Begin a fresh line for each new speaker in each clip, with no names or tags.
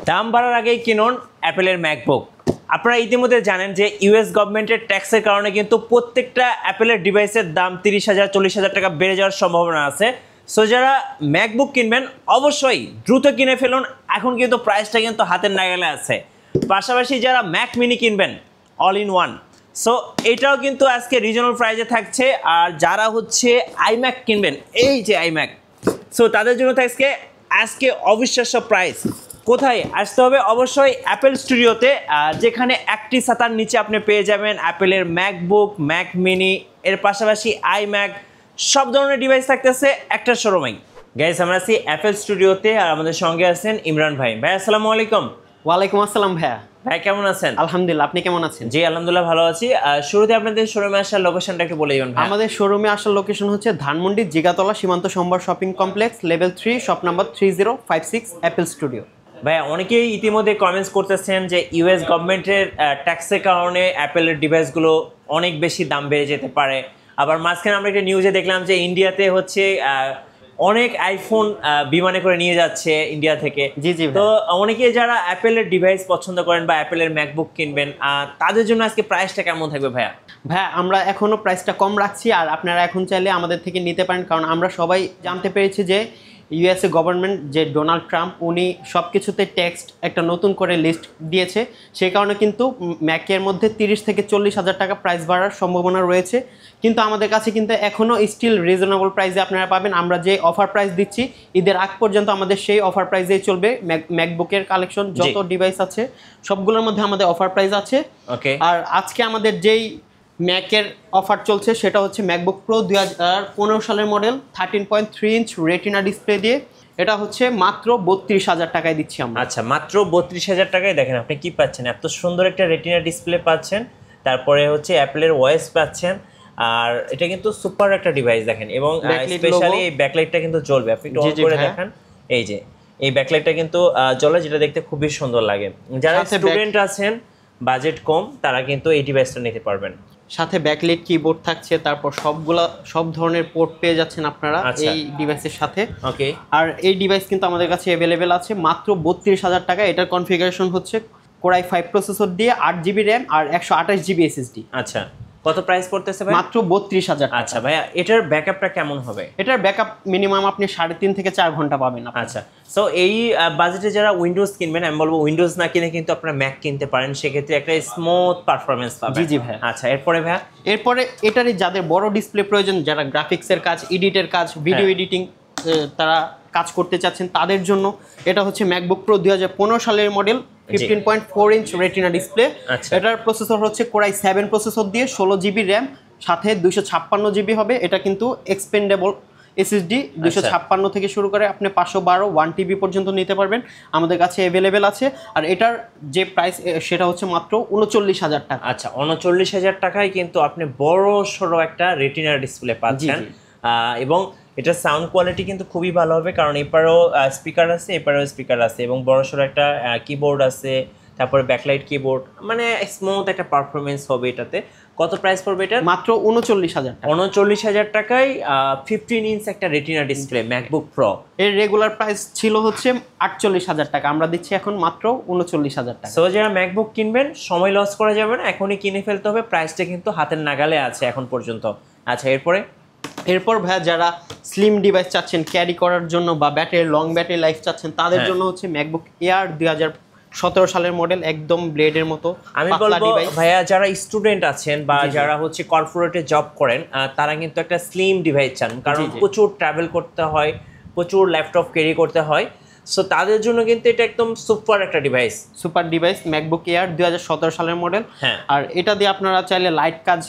দাম বাড়ার আগেই কিনুন অ্যাপেলের ম্যাকবুক। আপনারা ইতিমধ্যে জানেন যে ইউএস গভর্নমেন্টের ট্যাক্সের কারণে কিন্তু প্রত্যেকটা অ্যাপেলের ডিভাইসের দাম 30,000 40,000 টাকা বেড়ে যাওয়ার সম্ভাবনা আছে। সো যারা ম্যাকবুক কিনবেন অবশ্যই দ্রুত কিনে ফেলুন, এখন কিন্তু প্রাইসটা কিন্তু হাতের নাগালে আছে। পাশাপাশি যারা ম্যাক মিনি কিনবেন অল ইন ওয়ান, সো এটাও কিন্তু আজকে রিজনাল প্রাইসে থাকছে। আর যারা হচ্ছে আইম্যাক কিনবেন, এই যে আইম্যাক, সো তাদের জন্য থাকছে আজকে অবিশ্বাস্য প্রাইস। কোথায় আসতে হবে? অবশ্যই অ্যাপেল স্টুডিওতে, যেখানে একটি ছাতার নিচে আপনি পেয়ে যাবেন অ্যাপেলের ম্যাকবুক, ম্যাক মিনি, এর পাশাপাশি আইম্যাক, সব ধরনের ডিভাইস থাকতেছে একটা শোরুমেই। গাইস, আমরা আছি অ্যাপেল স্টুডিওতে আর আমাদের সঙ্গে আছেন ইমরান ভাই। ভাই আসসালামু আলাইকুম।
ওয়ালাইকুম আসসালাম ভাইয়া।
ভাই কেমন আছেন?
আলহামদুলিল্লাহ, আপনি কেমন আছেন?
জি আলহামদুলিল্লাহ ভালো আছি। শুরুতে আপনাদের শোরুমে আসার লোকেশনটা একটু বলে দিবেন ভাই।
আমাদের শোরুমে আসার লোকেশন হচ্ছে ধানমন্ডি জিগাতলা সীমান্ত সম্ভার shopping complex, level 3, shop number 3056, Apple studio.
ভাই অনেকেই ইতিমধ্যে কমেন্টস করতেছেন যে ইউএস গভর্নমেন্টের ট্যাক্সের কারণে অ্যাপেলের ডিভাইসগুলো অনেক বেশি দাম বেড়ে যেতে পারে। আবার মাঝখানে আমরা একটা নিউজে দেখলাম যে ইন্ডিয়াতে হচ্ছে অনেক আইফোন বিমানে করে নিয়ে যাচ্ছে ইন্ডিয়া থেকে।
জি জি।
তো অনেকে যারা অ্যাপেলের ডিভাইস পছন্দ করেন বা অ্যাপেলের ম্যাকবুক কিনবেন, তাদের জন্য আজকে প্রাইসটা কেমন থাকবে ভাইয়া?
ভাইয়া আমরা এখনো প্রাইসটা কম রাখছি, আর আপনারা এখন চাইলে আমাদের থেকে নিতে পারেন, কারণ আমরা সবাই জানতে পেরেছি যে ইউএসএ গভর্নমেন্ট যে ডোনাল্ড ট্রাম্প, উনি সব কিছুতে ট্যাক্স একটা নতুন করে লিস্ট দিয়েছে। সেই কারণে কিন্তু ম্যাকের মধ্যে 30 থেকে 40,000 টাকা প্রাইস বাড়ার সম্ভাবনা রয়েছে। কিন্তু আমাদের কাছে কিন্তু এখনও স্টিল রিজনেবল প্রাইসে আপনারা পাবেন। আমরা যে অফার প্রাইস দিচ্ছি ঈদের আগ পর্যন্ত আমাদের সেই অফার প্রাইসেই চলবে। ম্যাকবুকের কালেকশন যত ডিভাইস আছে সবগুলোর মধ্যে আমাদের অফার প্রাইস আছে।
ওকে।
আর আজকে আমাদের যেই ম্যাকের অফার চলছে সেটা হচ্ছে ম্যাকবুক প্রো 2015 সালের মডেল, 13.3 ইঞ্চ রেটিনা ডিসপ্লে দিয়ে। এটা হচ্ছে মাত্র 32,000 টাকায় দিচ্ছি আমরা।
আচ্ছা, মাত্র 32,000 টাকায় দেখেন আপনি কি পাচ্ছেন, এত সুন্দর একটা রেটিনা ডিসপ্লে পাচ্ছেন, তারপরে হচ্ছে অ্যাপেলের ওএস পাচ্ছেন। আর এটা কিন্তু সুপার একটা ডিভাইস দেখেন, এবং স্পেশালি এই ব্যাকলাইটটা কিন্তু জ্বলবে। আপনি একটু অন করে দেখেন, এই যে এই ব্যাকলাইটটা কিন্তু জ্বলে, যেটা দেখতে খুবই সুন্দর লাগে। যারা স্টুডেন্ট আছেন, বাজেট কম, তারা কিন্তু এই ডিভাইসটা নিতে পারবেন।
সাথে ব্যাকলাইট কিবোর্ড থাকছে, তারপর সব ধরনের পোর্ট পেয়ে যাচ্ছেন আপনারা এই ডিভাইসের সাথে।
ওকে। আর
এই ডিভাইস কিন্তু আমাদের কাছে অ্যাভেলেবেল আছে মাত্র 32,000 টাকা। এটার কনফিগারেশন হচ্ছে কোরাই 5 প্রসেসর দিয়ে 8GB র্যাম আর 128GB SSD।
আচ্ছা, কত প্রাইস পড়তেছে ভাই?
মাত্র 32,000।
আচ্ছা ভাইয়া, এটার ব্যাকআপটা কেমন হবে?
এটার ব্যাকআপ মিনিমাম আপনি 3.5 থেকে 4 ঘন্টা পাবেন।
আচ্ছা, সো এই বাজেটে যারা উইন্ডোজ কিনবেন, আমি বলবো উইন্ডোজ না কিনে কিন্তু আপনারা ম্যাক কিনতে পারেন, সেক্ষেত্রে একটা স্মুথ পারফরমেন্স পাবেন।
জি জি ভাই।
আচ্ছা, এরপরে ভাইয়া?
এরপরে এটারই যাদের বড় ডিসপ্লে প্রয়োজন, যারা গ্রাফিক্সের কাজ, এডিটের কাজ, ভিডিও এডিটিং তারা কাজ করতে চাচ্ছেন, তাদের জন্য এটা হচ্ছে ম্যাকবুক প্রো 2015 সালের মডেল, 15.4 ইঞ্চ রেটিনা ডিসপ্লে। এটার প্রসেসর হচ্ছে কোরাই 7 প্রসেসর দিয়ে 16GB র্যাম, সাথে 256GB হবে। এটা কিন্তু এক্সপেন্ডেবল SSD 256 থেকে শুরু করে আপনি 512 1TB পর্যন্ত নিতে পারবেন, আমাদের কাছে অ্যাভেলেবেল আছে। আর এটার যে প্রাইস সেটা হচ্ছে মাত্র 39,000 টাকা।
আচ্ছা, 39,000 টাকায় কিন্তু আপনি বড় সড়ো একটা রেটিনা ডিসপ্লে পাচ্ছেন। এবং এটা সাউন্ড কোয়ালিটি কিন্তু খুবই ভালো হবে, কারণ এপারেও স্পিকার আছে, এপারেও স্পিকার আছে, এবং বড় সড়ো একটা কিবোর্ড আছে, তারপরে ব্যাকলাইট কিবোর্ড, মানে স্মুথ একটা পারফরমেন্স হবে এটাতে। কত প্রাইস পড়বে এটা?
মাত্র 39,000 টাকা।
39,000 টাকায় 15 ইঞ্চ একটা রেটিনা ডিসপ্লে ম্যাকবুক প্রো।
এর রেগুলার প্রাইস ছিল হচ্ছে 48,000 টাকা, আমরা দিচ্ছি এখন মাত্র 39,000 টাকা।
সো যারা ম্যাকবুক কিনবেন সময় লস করা যাবে না, এখনই কিনে ফেলতে হবে, প্রাইসটা কিন্তু হাতের নাগালে আছে এখন পর্যন্ত। আচ্ছা,
এরপর ভাইয়া যারা স্লিম ডিভাইস চাচ্ছেন ক্যারি করার জন্য বা লং ব্যাটারি লাইফ চাচ্ছেন, তাদের জন্য হচ্ছে ম্যাকবুক এয়ার 2017 সালের মডেল, একদম ব্লেডের মতো। আমি বলবো
ভাইয়া, যারা স্টুডেন্ট আছেন বা যারা হচ্ছে কর্পোরেটে জব করেন, তারা কিন্তু একটা স্লিম ডিভাইস চান, কারণ প্রচুর ট্রাভেল করতে হয়, প্রচুর ল্যাপটপ ক্যারি করতে হয়। সো তাদের জন্য কিন্তু এটা একদম সুপার একটা device,
super device MacBook air 2017 সালের মডেল। আর এটা দিয়ে আপনারা চাইলে লাইট কাজ,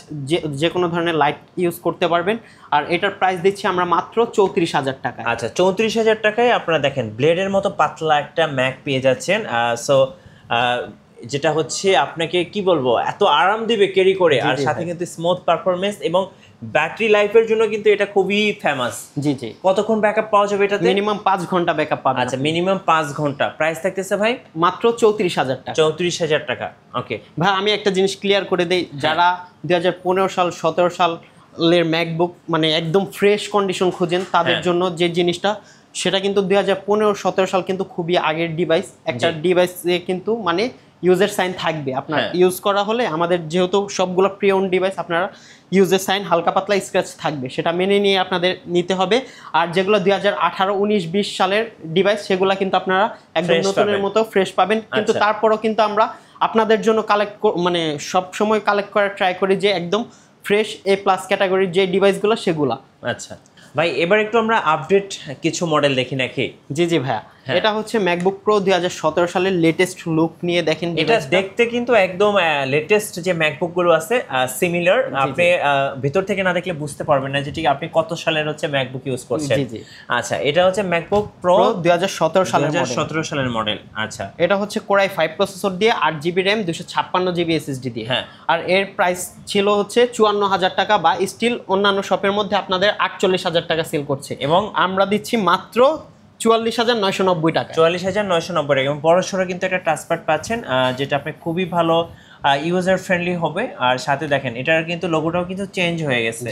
যে কোনো ধরনের লাইট ইউজ করতে পারবেন। আর এটার প্রাইস দিচ্ছি আমরা মাত্র 34,000 টাকা।
আচ্ছা, 34,000 টাকায় আপনারা দেখেন ব্লেডের মতো পাতলা একটা ম্যাক পেয়ে যাচ্ছেন। সো যেটা হচ্ছে আপনাকে কি বলবো, এত আরাম দিবে ক্যারি করে, আর সাথে কিন্তু স্মুথ পারফরমেন্স, এবং ব্যাটারি লাইফের জন্য কিন্তু এটা খুবই ফেমাস।
জি জি।
কতক্ষণ ব্যাকআপ পাওয়া যাবে এটাতে?
মিনিমাম 5 ঘন্টা ব্যাকআপ পাবেন।
আচ্ছা, মিনিমাম 5 ঘন্টা। প্রাইস থাকতেছে ভাই
মাত্র 34,000 টাকা।
34,000 টাকা। ওকে
ভাই, আমি একটা জিনিস ক্লিয়ার করে দেই, যারা 2015 সাল 17 সালের ম্যাকবুক মানে একদম ফ্রেশ কন্ডিশন খোঁজেন, তাদের জন্য যে জিনিসটা সেটা কিন্তু 2015-17 সাল কিন্তু খুবই আগের ডিভাইস। একটা ডিভাইসে কিন্তু মানে ইউজার সাইন থাকবে, আপনার ইউজ করা হলে আমাদের যেহেতু সবগুলো প্রি ওন ডিভাইস, আপনারা ইউজার সাইন হালকা পাতলা স্ক্র্যাচ থাকবে, সেটা মেনে নিয়ে আপনাদের নিতে হবে। আর যেগুলো 2018, 19, 20 সালের ডিভাইস সেগুলো কিন্তু আপনারা একদম নতুনের মতো ফ্রেশ পাবেন। কিন্তু তারপরও কিন্তু আমরা আপনাদের জন্য মানে সব সময় কালেক্ট করার ট্রাই করি যে একদম ফ্রেশ A+ ক্যাটাগরির যে ডিভাইসগুলো সেগুলা।
আচ্ছা ভাই, এবার একটু আমরা আপডেট কিছু মডেল দেখি নাকি?
জি ভাইয়া, এটা হচ্ছে ম্যাকবুক প্রো 2017 সালের লেটেস্ট লুক নিয়ে দেখেন।
এটা দেখতে কিন্তু একদম লেটেস্ট যে ম্যাকবুক গুলো আছে সিমিলার, আপনি ভিতর থেকে না দেখলে বুঝতে পারবেন না যে ঠিক আপনি কত সালের হচ্ছে ম্যাকবুক ইউজ করছেন। আচ্ছা, এটা হচ্ছে ম্যাকবুক প্রো
2017
সালের মডেল। আচ্ছা,
এটা হচ্ছে কোরাই 5 প্রসেসর দিয়ে 8GB RAM 256GB SSD দিয়ে। আর এর প্রাইস ছিল হচ্ছে 54,000 টাকা, বা স্টিল অন্যান্য শপের মধ্যে আপনাদের 48,000 টাকা সেল করছে, এবং আমরা দিচ্ছি মাত্র 44,990 টাকা।
44,990 টাকা। এবং বড়সড় কিন্তু একটা টাচপ্যাড পাচ্ছেন, যেটা আপনি খুবই ভালো ইউজার ফ্রেন্ডলি হবে। আর সাথে দেখেন এটার কিন্তু লোগোটাও কিন্তু চেঞ্জ হয়ে গেছে,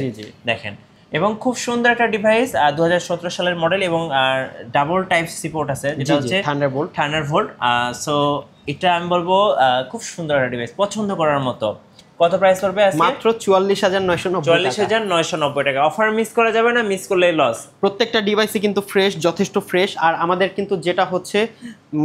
দেখেন। এবং খুব সুন্দর একটা ডিভাইস, 2017 সালের মডেল, এবং ডাবল টাইপ সি পোর্ট আছে, যেটা হচ্ছে থান্ডারবোল্ট। সো এটা আমি বলবো খুব সুন্দর একটা ডিভাইস, পছন্দ করার মতো। কত প্রাইস পড়বে আজকে?
মাত্র
44,990 টাকা। অফার মিস করা যাবে না, মিস করলেই লস।
প্রত্যেকটা ডিভাইসই কিন্তু ফ্রেশ, যথেষ্ট ফ্রেশ। আর আমাদের কিন্তু যেটা হচ্ছে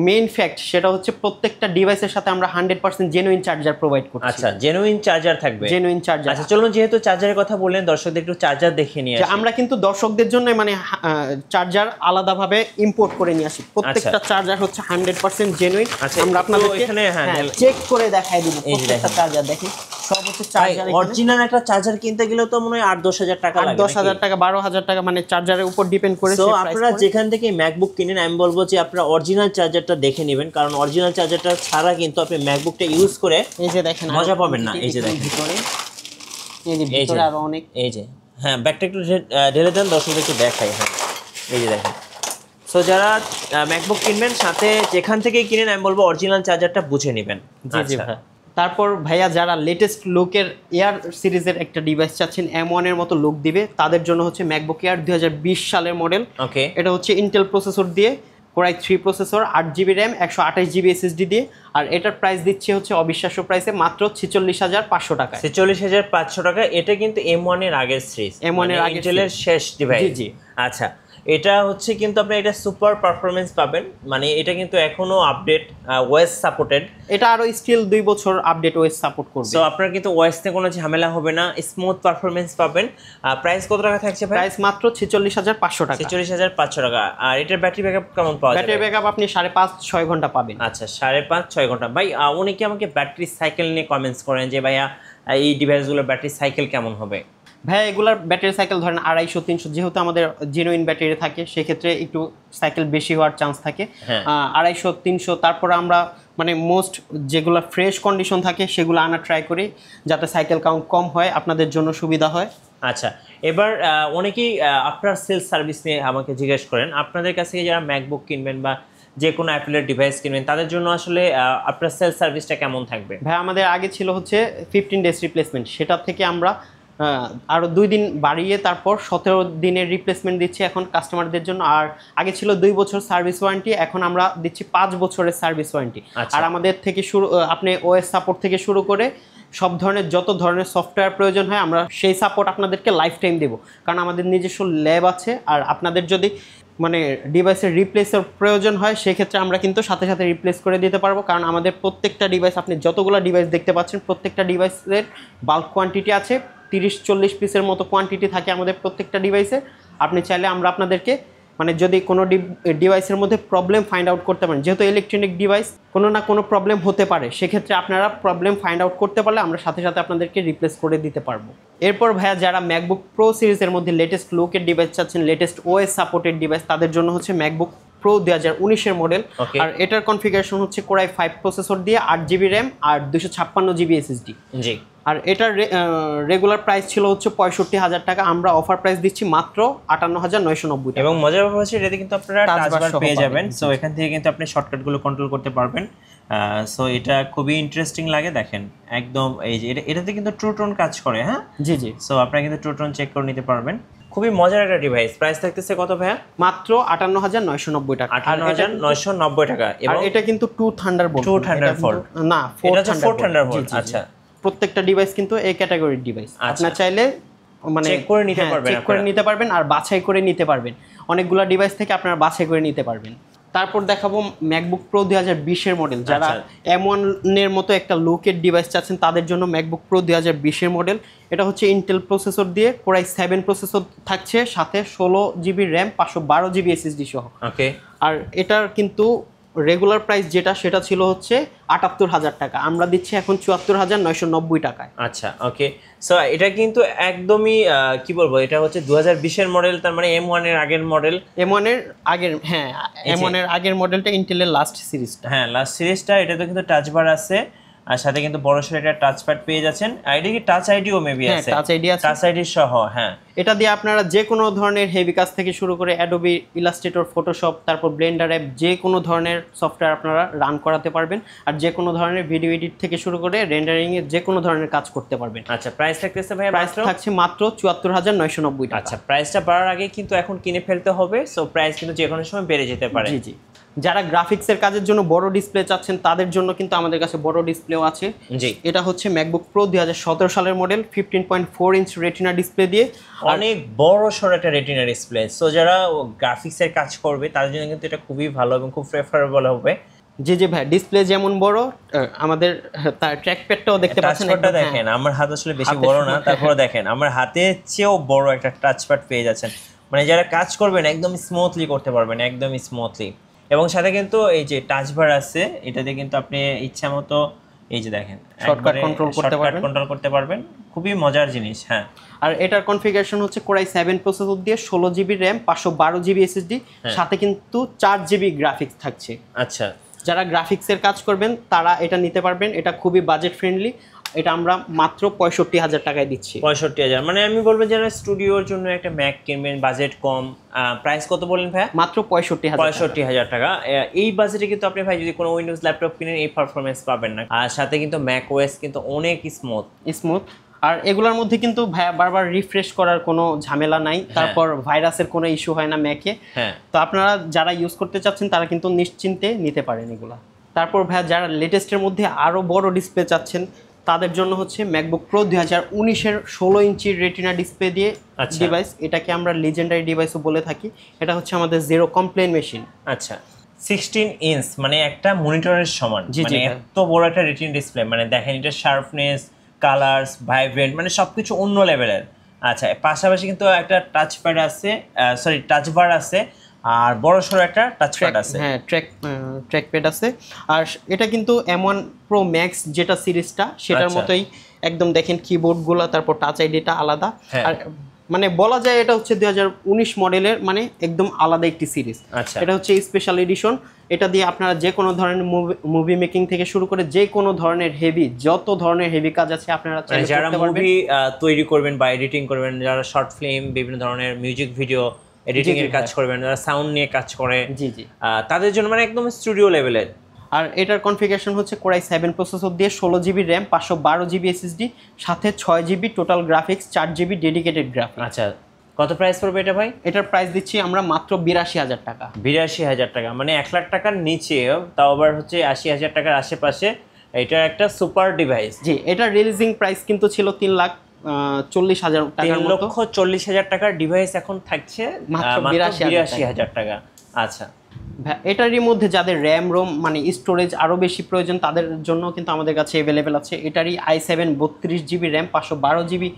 মেইন ফ্যাক্ট, সেটা হচ্ছে প্রত্যেকটা ডিভাইসের সাথে আমরা 100% জেনুইন চার্জার প্রোভাইড করছি।
আচ্ছা, জেনুইন চার্জার থাকবে?
Genuine charger.
আচ্ছা চলুন, যেহেতু চার্জারের কথা বললেন, দর্শকদের একটু চার্জার দেখিয়ে নিয়ে আসি।
আমরা কিন্তু দর্শকদের জন্য মানে চার্জার আলাদাভাবে ইম্পোর্ট করে নিয়ে আসি। প্রত্যেকটা চার্জার হচ্ছে 100% জেনুইন। আমরা আপনাদেরকে এখানে চেক করে দেখাই দিব প্রত্যেকটা চার্জার। দেখেন সব হচ্ছে চার্জার।
অরিজিনাল একটা চার্জার কিনতে গেলেও তো মনে হয় 8-10,000 টাকা লাগে।
10,000 টাকা, 12,000 টাকা, মানে চার্জারের উপর ডিপেন্ড করে।
তো আপনারা যেখান থেকে ম্যাকবুক কিনেন, আমি বলবো যে আপনারা অরিজিনাল চার্জারটা দেখে নেবেন, কারণ অরিজিনাল চার্জারটা ছাড়া কিন্তু আপনি ম্যাকবুকটা ইউজ করে
এই যে দেখেন
মজা পাবেন না। এই যে দেখেন
ভিতরে, এই যে ভিতরে আরো অনেক,
এই যে ব্যাকটা একটু ঢেলে দেন, দর্শকদের একটু দেখাই। এই যে দেখেন। সো যারা ম্যাকবুক কিনবেন, সাথে যেখান থেকে কিনেন, আমি বলবো অরিজিনাল চার্জারটা বুঝে নেবেন।
তারপর ভাইয়া, যারা লেটেস্ট লুকের এয়ার সিরিজের একটা ডিভাইস চাচ্ছেন, M1 এর মতো লুক দিবে, তাদের জন্য হচ্ছে ম্যাকবুক এয়ার 2020 সালের মডেল।
ওকে,
এটা হচ্ছে ইন্টেল প্রসেসর দিয়ে, core i 3 processor, 8GB RAM, 128GB SSD দিয়ে। আর এটার প্রাইস দিচ্ছে হচ্ছে অবিশ্বাস্য প্রাইসে মাত্র 46,500 টাকা।
46,500 টাকা। এটা কিন্তু M1 এর আগের সিরিজ,
M1 এর আগের
ইন্টেলের শেষ ডিভাইস। জি। আচ্ছা, এটা হচ্ছে কিন্তু আপনি এটা সুপার পারফরম্যান্স পাবেন, মানে এটা কিন্তু এখনো আপডেট ওএস সাপোর্টেড।
এটা আরো স্টিল 2 বছর আপডেট ওএস সাপোর্ট করবে।
সো আপনার কিন্তু ওএস তে কোনো ঝামেলা হবে না, স্মুথ পারফরম্যান্স পাবেন। প্রাইস কত টাকা থাকছে ভাই?
প্রাইস মাত্র 46,500 টাকা।
46,500 টাকা। আর এটার ব্যাটারি ব্যাকআপ কেমন পাওয়া যাবে?
ব্যাটারি ব্যাকআপ আপনি 5.5-6 ঘন্টা পাবেন।
আচ্ছা, 5.5-6 ঘন্টা। ভাই অনেকে আমাকে ব্যাটারি সাইকেল নিয়ে কমেন্টস করেন যে ভাইয়া এই ডিভাইসগুলোর ব্যাটারি সাইকেল কেমন হবে?
ভাই এগুলার ব্যাটারি সাইকেল ধরেন 250-300, যেহেতু আমাদের জেনুইন ব্যাটারি থাকে সেক্ষেত্রে একটু সাইকেল বেশি হওয়ার চান্স থাকে। 250-300। তারপরে আমরা মানে মোস্ট যেগুলো ফ্রেশ কন্ডিশন থাকে সেগুলো আনার ট্রাই করি, যাতে সাইকেল কাউন্ট কম হয়, আপনাদের জন্য সুবিধা হয়।
আচ্ছা, এবার অনেকেই আপনার সেলস সার্ভিস নিয়ে আমাকে জিজ্ঞেস করেন। আপনাদের কাছ থেকে যারা ম্যাকবুক কিনবেন বা যে কোনো অ্যাপেলের ডিভাইস কিনবেন, তাদের জন্য আসলে আপনার সেলস সার্ভিসটা কেমন থাকবে?
ভাই আমাদের আগে ছিল হচ্ছে 15 ডেজ রিপ্লেসমেন্ট, সেটা থেকে আমরা আরও 2 দিন বাড়িয়ে তারপর 17 দিনের রিপ্লেসমেন্ট দিচ্ছি এখন কাস্টমারদের জন্য। আর আগে ছিল 2 বছর সার্ভিস ওয়ারেন্টি, এখন আমরা দিচ্ছি 5 বছরের সার্ভিস ওয়ারেন্টি। আর আমাদের থেকে আপনি ওএস সাপোর্ট থেকে শুরু করে সব ধরনের যত ধরনের সফটওয়্যার প্রয়োজন হয় আমরা সেই সাপোর্ট আপনাদেরকে লাইফ টাইম দেবো, কারণ আমাদের নিজস্ব ল্যাব আছে। আর আপনাদের যদি মানে ডিভাইসের রিপ্লেসের প্রয়োজন হয় সেক্ষেত্রে আমরা কিন্তু সাথে সাথে রিপ্লেস করে দিতে পারবো, কারণ আমাদের প্রত্যেকটা ডিভাইস, আপনি যতগুলো ডিভাইস দেখতে পাচ্ছেন, প্রত্যেকটা ডিভাইসের বাল্ক কোয়ান্টিটি আছে, 30-40 পিসের মতো কোয়ান্টিটি থাকে আমাদের প্রত্যেকটা ডিভাইসে। আপনি চাইলে আমরা আপনাদেরকে মানে যদি কোনো ডিভাইসের মধ্যে প্রবলেম ফাইন্ড আউট করতে পারেন, যেহেতু ইলেকট্রনিক ডিভাইস কোনো না কোনো প্রবলেম হতে পারে, সেক্ষেত্রে আপনারা প্রবলেম ফাইন্ড আউট করতে পারলে আমরা সাথে সাথে আপনাদেরকে রিপ্লেস করে দিতে পারবো। এরপর ভাইয়া, যারা ম্যাকবুক প্রো সিরিজের মধ্যে লেটেস্ট লুকের ডিভাইস চাচ্ছেন, লেটেস্ট ওএস সাপোর্টেড ডিভাইস, তাদের জন্য হচ্ছে ম্যাকবুক প্রো 2019-এর মডেল। আর এটার কনফিগারেশন হচ্ছে কোরাই 5 প্রসেসর দিয়ে 8GB RAM আর 256GB SSD। জি। আর এটার রেগুলার প্রাইস ছিল হচ্ছে 65,000 টাকা, আমরা অফার প্রাইস দিচ্ছি মাত্র 58,990 টাকা।
এবং মজার ব্যাপার হচ্ছে এটাতে কিন্তু আপনারা টাচ বার পেয়ে যাবেন। সো এখান থেকে কিন্তু আপনি শর্টকাটগুলো কন্ট্রোল করতে পারবেন। সো এটা খুবই ইন্টারেস্টিং লাগে, দেখেন একদম এই যে এটাতে কিন্তু ট্রু টোন কাজ করে। হ্যাঁ জি জি। সো আপনারা কিন্তু ট্রু টোন চেক করে নিতে পারবেন। খুবই মজার একটা ডিভাইস। প্রাইস থাকতেছে কত ভাইয়া?
মাত্র 58,990 টাকা।
58,990 টাকা।
এবং এটা কিন্তু 2 থান্ডারবোল্ট,
2 থান্ডারবোল্ট
না 4
থান্ডারবোল্ট। আচ্ছা,
প্রত্যেকটা ডিভাইস কিন্তু এই ক্যাটাগরির ডিভাইস। আপনারা চাইলে মানে
চেক করে নিতে পারবেন,
চেক করে নিতে পারবেন আর বাছাই করে নিতে পারবেন। অনেকগুলা ডিভাইস থেকে আপনারা বাছাই করে নিতে পারবেন। তারপর দেখাবো ম্যাকবুক প্রো 2020 এর মডেল। যারা M1 এর মতো একটা লুকের ডিভাইস চাচ্ছেন তাদের জন্য ম্যাকবুক প্রো 2020 এর মডেল। এটা হচ্ছে ইন্টেল প্রসেসর দিয়ে Core i7 প্রসেসর থাকছে, সাথে 16 জিবি র্যাম, 512 জিবি এসএসডি সহ।
ওকে।
আর এটার কিন্তু রেগুলার প্রাইস যেটা সেটা ছিল হচ্ছে 78,000 টাকা, আমরা দিচ্ছি এখন 74,990 টাকায়।
আচ্ছা, ওকে। সো এটা কিন্তু একদমই কি বলবো, এটা হচ্ছে 2020 এর মডেল, তার মানে M1 এর আগের মডেল।
M1 এর আগের, হ্যাঁ M1 এর আগের মডেলটা ইন্টেলের লাস্ট সিরিজটা।
হ্যাঁ, লাস্ট সিরিজটা। এটাতে কিন্তু টাচ বার আছে, আর সাথে কিন্তু বড় সড়ো একটা টাচ প্যাড পেয়ে যাচ্ছেন। আর এটা কি টাচ আইডিও মেবি আছে?
টাচ আইডি আছে,
টাচ আইডি সহ। হ্যাঁ,
এটা দিয়ে আপনারা যে কোনো ধরনের হেভি কাজ থেকে শুরু করে অ্যাডোবি ইলাস্ট্রেটর, ফটোশপ, তারপর ব্লেন্ডার অ্যাপ, যে কোনো ধরনের সফটওয়্যার আপনারা রান করাতে পারবেন। আর যে কোনো ধরনের ভিডিও এডিট থেকে শুরু করে রেন্ডারিং এর যে কোনো ধরনের কাজ করতে পারবেন।
আচ্ছা, প্রাইস থাকতেছে ভাই?
প্রাইস থাকছে মাত্র 74,990 টাকা।
আচ্ছা, প্রাইসটা বাড়ার আগে কিন্তু এখন কিনে ফেলতে হবে, সো প্রাইস কিন্তু যে কোনো সময় বেড়ে যেতে পারে।
জি জি। যারা গ্রাফিক্সের কাজের জন্য বড় ডিসপ্লে চাচ্ছেন তাদের জন্য কিন্তু আমাদের কাছে বড় ডিসপ্লেও আছে।
জি।
এটা হচ্ছে ম্যাকবুক প্রো 2017 সালের মডেল, 15.4 ইঞ্চ রেটিনা ডিসপ্লে দিয়ে,
অনেক বড় সড়ো একটা রেটিনা ডিসপ্লে। সো যারা গ্রাফিক্সের কাজ করবে তাদের জন্য কিন্তু এটা খুবই ভালো এবং খুব প্রেফারেবল হবে।
জি জি ভাই, ডিসপ্লে যেমন বড় আমাদের তার ট্র্যাকপ্যাডটাও দেখতে পাচ্ছেন।
টাচপ্যাডটা দেখেন, আমার হাত আসলে বেশি বড় না, তারপরে দেখেন আমার হাতের চেয়েও বড় একটা টাচপ্যাড পেয়ে যাচ্ছেন। মানে যারা কাজ করবেন একদম স্মুথলি করতে পারবেন, একদম স্মুথলি। এবং সাথে কিন্তু এই যে টাচ বার আছে, এটাতে কিন্তু আপনি ইচ্ছা মতো এই যে দেখেন
শর্টকাট কন্ট্রোল
করতে পারবেন। খুবই মজার জিনিস। হ্যাঁ,
আর এটার কনফিগারেশন হচ্ছে Core i7 প্রসেসর দিয়ে 16 জিবি র্যাম, 512 জিবি এসএসডি, সাথে কিন্তু 4 জিবি গ্রাফিক্স থাকছে।
আচ্ছা,
যারা গ্রাফিক্সের কাজ করবেন তারা এটা নিতে পারবেন। এটা খুবই বাজেট ফ্রেন্ডলি। এটা আমরা মাত্র 65,000 টাকায় দিচ্ছি।
65,000, মানে আমি বলবো যারা স্টুডিওর জন্য একটা ম্যাক কিনবেন, বাজেট কম। প্রাইস কত বলেন ভাই?
মাত্র 65,000
টাকা। এই বাজেটে কিন্তু আপনি ভাই যদি কোনো উইন্ডোজ ল্যাপটপ কিনেন এই পারফরমেন্স পাবেন না। আর সাথে কিন্তু ম্যাক ওএস কিন্তু অনেক স্মুথ।
আর এগুলোর মধ্যে কিন্তু বারবার রিফ্রেশ করার কোনো ঝামেলা নাই। তারপর ভাইরাসের কোনো ইস্যু হয় না ম্যাকে।
হ্যাঁ, তো
আপনারা যারা ইউজ করতে চাচ্ছেন তারা কিন্তু নিশ্চিন্তে নিতে পারেন এগুলা। তারপর ভাইয়া যারা লেটেস্টের মধ্যে আরও বড় ডিসপ্লে চাচ্ছেন তাদের জন্য হচ্ছে ম্যাকবুক প্রো 2019-এর 16 ইঞ্চির রেটিনা ডিসপ্লে দিয়ে ডিভাইস। এটাকে আমরা লিজেন্ডারি ডিভাইসও বলে থাকি। এটা হচ্ছে আমাদের জিরো কমপ্লেন মেশিন।
আচ্ছা, 16 ইঞ্চ মানে একটা মনিটরের সমান। মানে এত বড় একটা রেটিনা ডিসপ্লে, মানে দেখেন এটা শার্পনেস, কালার্স, ভাইব্রেন্ট, মানে সবকিছু অন্য লেভেলের। আচ্ছা, পাশাপাশি কিন্তু একটা টাচ প্যাড আছে, টাচ বার আছে, আর বড় সড়ো একটা টাচ প্যাড আছে।
হ্যাঁ, ট্র্যাক প্যাড আছে। আর এটা কিন্তু M1 Pro Max যেটা সিরিজটা সেটার মতোই একদম দেখেন কিবোর্ডগুলো, তারপর টাচ আইডিটা আলাদা। আর মানে বলা যায় এটা হচ্ছে 2019 মডেলের, মানে একদম আলাদা একটি সিরিজ। এটা হচ্ছে স্পেশাল এডিশন। এটা দিয়ে আপনারা যে কোনো ধরনের মুভি মেকিং থেকে শুরু করে যে কোনো ধরনের যত ধরনের হেভি কাজ আছে আপনারা
যারা মুভি তৈরি করবেন বা এডিটিং করবেন, যারা শর্ট ফিল্ম, বিভিন্ন ধরনের মিউজিক ভিডিও এডিটিং এর কাজ করবেন, যারা সাউন্ড নিয়ে কাজ করে,
জি জি,
তাদের জন্য মানে একদম স্টুডিও লেভেলের।
আর এটার কনফিগারেশন হচ্ছে Core i7 প্রসেসর দিয়ে 16 জিবি র্যাম, 512 জিবি এসএসডি, সাথে 6 GB total graphics, 4 GB dedicated graphics.
আচ্ছা, কত প্রাইস পড়বে এটা ভাই?
এটার প্রাইস দিচ্ছি আমরা মাত্র 82,000 টাকা।
82,000 টাকা, মানে 1 লাখ টাকার নিচে, তাও আবার হচ্ছে 80,000 টাকার আশেপাশে। এটা একটা সুপার ডিভাইস।
জি, এটার রিলিজিং প্রাইস কিন্তু ছিল 3,40,000 টাকার মতো।
3,40,000 টাকার ডিভাইস এখন থাকছে
মাত্র
82,000 টাকা। আচ্ছা,
এটারই মধ্যে যাদের র্যাম রোম মানে স্টোরেজ আরও বেশি প্রয়োজন তাদের জন্য কিন্তু আমাদের কাছে অ্যাভেলেবেল আছে। এটারই i7 32 GB RAM, 512 GB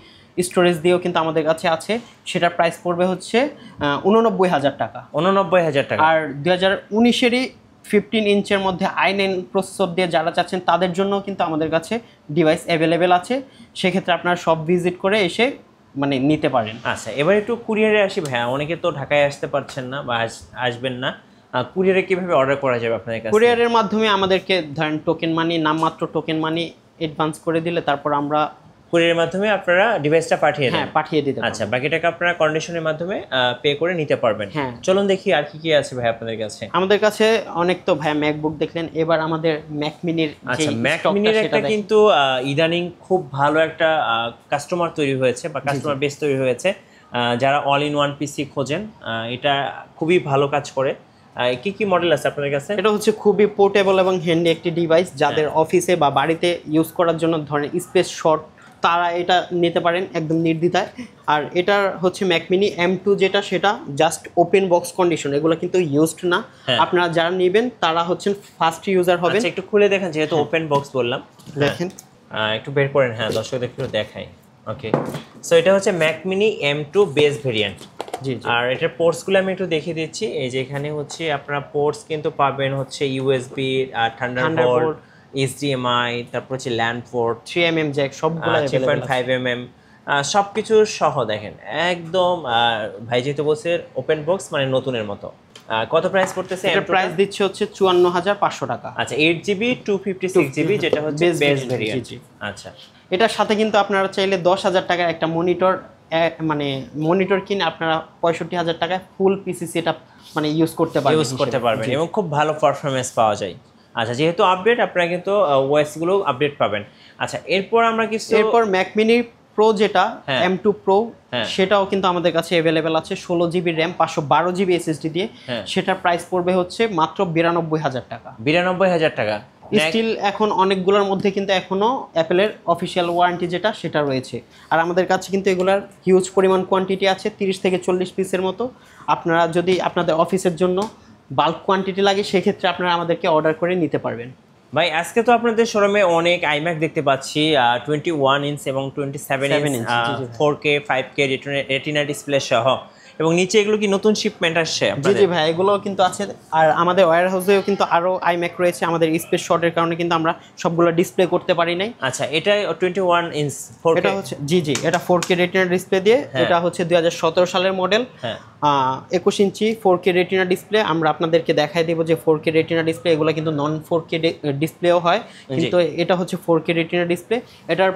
storage দিয়েও কিন্তু আমাদের কাছে আছে। সেটার প্রাইস পড়বে হচ্ছে 89,000 টাকা।
89,000 টাকা।
আর 2019-এরই 15 ইঞ্চের মধ্যে i9 প্রসেসর দিয়ে যারা চাচ্ছেন তাদের জন্য কিন্তু আমাদের কাছে ডিভাইস অ্যাভেলেবেল আছে। সেক্ষেত্রে আপনারা সব ভিজিট করে এসে মানে নিতে পারেন।
আচ্ছা, এবার একটু কুরিয়ারে আসি ভাইয়া। অনেকে তো ঢাকায় আসতে পারছেন না বা আসবেন না, কুরিয়ারে কিভাবে অর্ডার করা যাবে আপনাদের কাছে?
কুরিয়ারের মাধ্যমে আমাদেরকে ধরেন টোকেন মানি, নামমাত্র টোকেন মানি অ্যাডভান্স করে দিলে তারপর আমরা
কুরিয়ারের মাধ্যমে আপনারা ডিভাইসটা পাঠিয়ে দেন।
হ্যাঁ, পাঠিয়ে দিতে।
আচ্ছা, বাকি টাকা আপনারা কন্ডিশনের মাধ্যমে পে করে নিতে পারবেন।
হ্যাঁ,
চলুন দেখি আর কি কি আছে ভাই আপনাদের কাছে।
আমাদের কাছে অনেক তো ভাই ম্যাকবুক দেখলেন, এবার আমাদের ম্যাক মিনির।
আচ্ছা, ম্যাক মিনির একটা কিন্তু ইদানিং খুব ভালো একটা কাস্টমার তৈরি হয়েছে বা কাস্টমার বেস তৈরি হয়েছে। যারা অল ইন ওয়ান পিসি খোঁজেন এটা খুবই ভালো কাজ করে। কি কি মডেল আছে আপনাদের কাছে?
এটা হচ্ছে খুবই পোর্টেবল এবং হ্যান্ডি একটি ডিভাইস, যাদের অফিসে বা বাড়িতে ইউজ করার জন্য ধরেন স্পেস শর্ট, তারা এটা নিতে পারেন একদম নির্দ্বিধায়। আর এটার হচ্ছে ম্যাক মিনি M2 যেটা, সেটা জাস্ট ওপেন বক্স কন্ডিশন, এগুলো কিন্তু ইউজড না। আপনারা যারা নেবেন তারা হচ্ছেন ফার্স্ট ইউজার হবেন।
একটু খুলে দেখেন, যেহেতু ওপেন বক্স বললাম,
দেখেন
একটু বের করেন। হ্যাঁ, দর্শকদের একটু দেখাই। ওকে, সো এটা হচ্ছে Mac mini M2 base variant.
জি।
আর এটার পোর্টসগুলো আমি একটু দেখিয়ে দিচ্ছি। এই যে এখানে হচ্ছে আপনারা পোর্টস কিন্তু পাবেন হচ্ছে USB, থান্ডারবোল্ট, HDMI, তারপর হচ্ছে ল্যান্ড পোর্ট,
3mm জ্যাক, সবগুলো
3.5mm, সব কিছু সহ। দেখেন একদম ভাই যেহেতু বলছে ওপেন বক্স মানে নতুনের মতো। কত প্রাইস পড়তেছে?
এর প্রাইস দিচ্ছে হচ্ছে 54,500 টাকা।
আচ্ছা, 8GB 256GB যেটা হচ্ছে বেস ভেরিয়েন্ট। আচ্ছা,
এটার সাথে কিন্তু আপনারা চাইলে 10,000 টাকার একটা মনিটর, মানে মনিটর কিনে আপনারা 65,000 টাকায় ফুল পিসি সেটআপ মানে ইউজ করতে পারবেন
এবং খুব ভালো পারফরমেন্স পাওয়া যায়। আচ্ছা, যেহেতু আপডেট, আপনারা কিন্তু ওএস গুলো আপডেট পাবেন। আচ্ছা, এরপর আমরা
এরপর ম্যাক মিনি প্রো যেটা M2 প্রো, সেটাও কিন্তু আমাদের কাছে অ্যাভেলেবেল আছে 16GB র্যাম 512GB SSD দিয়ে। সেটার প্রাইস পড়বে হচ্ছে মাত্র 92,000 টাকা।
92,000 টাকা।
স্টিল এখন অনেকগুলোর মধ্যে কিন্তু এখনো অ্যাপেলের অফিসিয়াল ওয়ারেন্টি যেটা, সেটা রয়েছে। আর আমাদের কাছে কিন্তু এগুলার হিউজ পরিমাণ কোয়ান্টিটি আছে, 30 থেকে 40 পিসের মতো। আপনারা যদি আপনাদের অফিসের জন্য বাল্ক কোয়ান্টিটি লাগে, সেক্ষেত্রে আপনারা আমাদেরকে অর্ডার করে নিতে পারবেন।
ভাই, আজকে তো আপনাদের শোরুমে অনেক iMac দেখতে পাচ্ছি, 21 ইঞ্চ এবং 27 inch, 4K 5K retina display সহ, এবং নিচে এগুলো কি নতুন শিপমেন্ট আসছে?
জি ভাই, এগুলো কিন্তু আছে। আর আমাদের ওয়্যার হাউসেও কিন্তু আরো iMac রয়েছে। আমাদের স্পেস শর্টের কারণে কিন্তু আমরা সবগুলো ডিসপ্লে করতে পারি নাই।
আচ্ছা, এটা 21 ইঞ্চ 4K?
এটা হচ্ছে জি, এটা 4K রেটিনা ডিসপ্লে দিয়ে। এটা হচ্ছে 2017 সালের মডেল। 21 ইঞ্চি 4K রেটিনা ডিসপ্লে। আমরা আপনাদেরকে দেখাই দেবো যে 4K রেটিনা ডিসপ্লে এগুলো কিন্তু নন 4K ডিসপ্লেও হয়, কিন্তু এটা হচ্ছে 4K রেটিনা ডিসপ্লে। এটার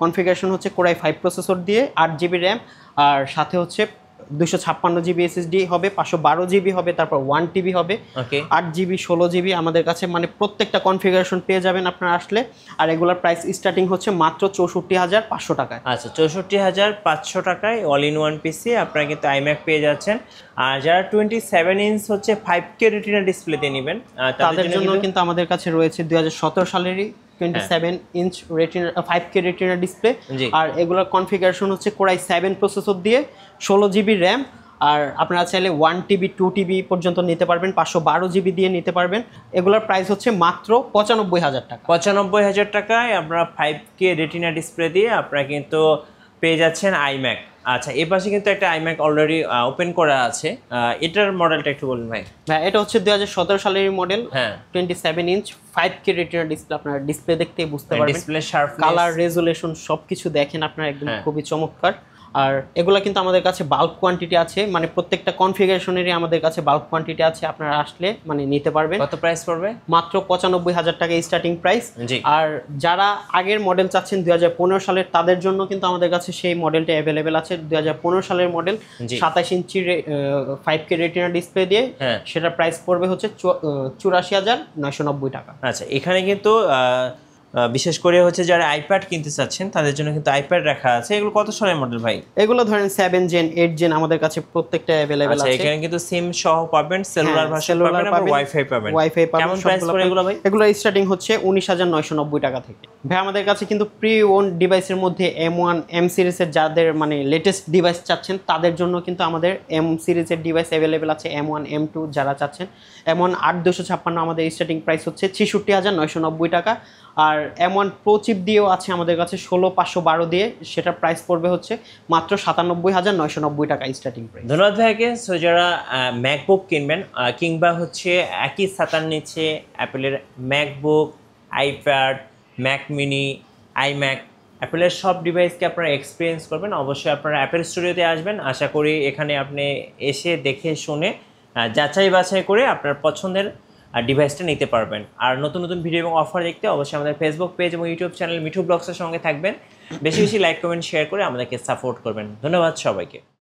কনফিগারেশন হচ্ছে Core i5 প্রসেসর দিয়ে, 8GB র্যাম, আর সাথে হচ্ছে 256GB SSD হবে, 512GB হবে, তারপর 1TB হবে, 8GB 16GB আমাদের কাছে, মানে প্রত্যেকটা কনফিগারেশন পেয়ে যাবেন আপনারা আসলে। আর এগুলোর প্রাইস স্টার্টিং হচ্ছে মাত্র 64,500 টাকায়।
আচ্ছা, 64,500 টাকায় অল ইন ওয়ান পিসি আপনারা কিন্তু iMac পেয়ে যাচ্ছেন। আর যারা 27 ইঞ্চ হচ্ছে 5K রেটিনা ডিসপ্লেতে নেবেন,
তাদের জন্য কিন্তু আমাদের কাছে রয়েছে 2017 সালেরই 27 inch retina 5K retina display. আর এগুলোর কনফিগারেশন হচ্ছে Core i7 প্রসেসর দিয়ে, 16GB র্যাম। আর আপনারা চাইলে 1TB 2TB পর্যন্ত নিতে পারবেন, 512GB দিয়ে নিতে পারবেন। এগুলোর প্রাইস হচ্ছে মাত্র 95,000 টাকা।
95,000 টাকায় আপনারা 5K রেটিনা ডিসপ্লে দিয়ে আপনারা কিন্তু পেয়ে যাচ্ছেন iMac। আচ্ছা, এই পাশে কিন্তু একটা iMac অলরেডি ওপেন করা আছে, এটার মডেলটা একটু বলুন ভাই।
হ্যাঁ, এটা হচ্ছে 2017 সালের model, 27 inch 5K retina display. আপনারা ডিসপ্লে দেখতে বুঝতে পারবেন,
ডিসপ্লে শার্পনেস,
কালার রেজোলিউশন সবকিছু দেখেন আপনারা, একদম খুবই চমৎকার। আর এগুলা কিন্তু আমাদের কাছে বাল্ক কোয়ান্টিটি আছে, মানে প্রত্যেকটা কনফিগারেশনেরই আমাদের কাছে বাল্ক কোয়ান্টিটি আছে। আপনারা আসলে মানে নিতে পারবেন।
কত প্রাইস পড়বে?
মাত্র 95,000 টাকা স্টার্টিং প্রাইস। আর যারা আগের মডেল চাচ্ছেন 2015 সালের, তাদের জন্য কিন্তু আমাদের কাছে সেই মডেলটা অ্যাভেলেবেল আছে। 2015 সালের মডেল 27 ইঞ্চি 5K রেটিনা ডিসপ্লে দিয়ে, সেটার প্রাইস পড়বে হচ্ছে 84,990 টাকা।
আচ্ছা, এখানে কিন্তু বিশেষ করে হচ্ছে যারা আইপ্যাড কিনতে চাচ্ছেন তাদের জন্য কিন্তু আইপ্যাড রাখা আছে। এগুলো কত সালের মডেল ভাই?
এগুলো ধরেন 7 জেন 8 জেন আমাদের কাছে প্রত্যেকটা अवेलेबल আছে।
এখানে কিন্তু সিম সহ পাবেন, সেলুলার ভার্সন পাবেন, আর ওয়াইফাই পাবেন। কেমন প্রাইস পড়ে এগুলো ভাই?
এগুলো স্টার্টিং হচ্ছে 19,990 টাকা থেকে। ভাই আমাদের কাছে কিন্তু প্রি ওন ডিভাইসের মধ্যে M1 M সিরিজের যাদের মানে লেটেস্ট ডিভাইস চাচ্ছেন তাদের জন্য কিন্তু আমাদের M সিরিজের ডিভাইস अवेलेबल আছে। M1 M2 যারা চাচ্ছেন, M1 8256 আমাদের স্টার্টিং প্রাইস হচ্ছে 66,990 টাকা। আর M1 প্রো চিপ দিয়েও আছে আমাদের কাছে 16,512 দিয়ে, সেটার প্রাইস পড়বে হচ্ছে মাত্র 97,990 টাকা স্টার্টিং প্রাইস।
ধন্যবাদ ভাইকে। সো যারা ম্যাকবুক কিনবেন কিংবা হচ্ছে একই ছাতার নিচে অ্যাপেলের MacBook, iPad, Mac mini, iMac, অ্যাপেলের সব ডিভাইসকে আপনারা এক্সপিরিয়েন্স করবেন, অবশ্যই আপনারা অ্যাপেল স্টুডিওতে আসবেন। আশা করি এখানে আপনি এসে দেখে শুনে যাচাই বাছাই করে আপনার পছন্দের ডিভাইসটা নিতে পারবেন। আর নতুন নতুন ভিডিও এবং অফার দেখতে অবশ্যই আমাদের ফেসবুক পেজ এবং ইউটিউব চ্যানেল মিঠু ব্লগসের সঙ্গে থাকবেন। বেশি বেশি লাইক, কমেন্ট, শেয়ার করে আমাদেরকে সাপোর্ট করবেন। ধন্যবাদ সবাইকে।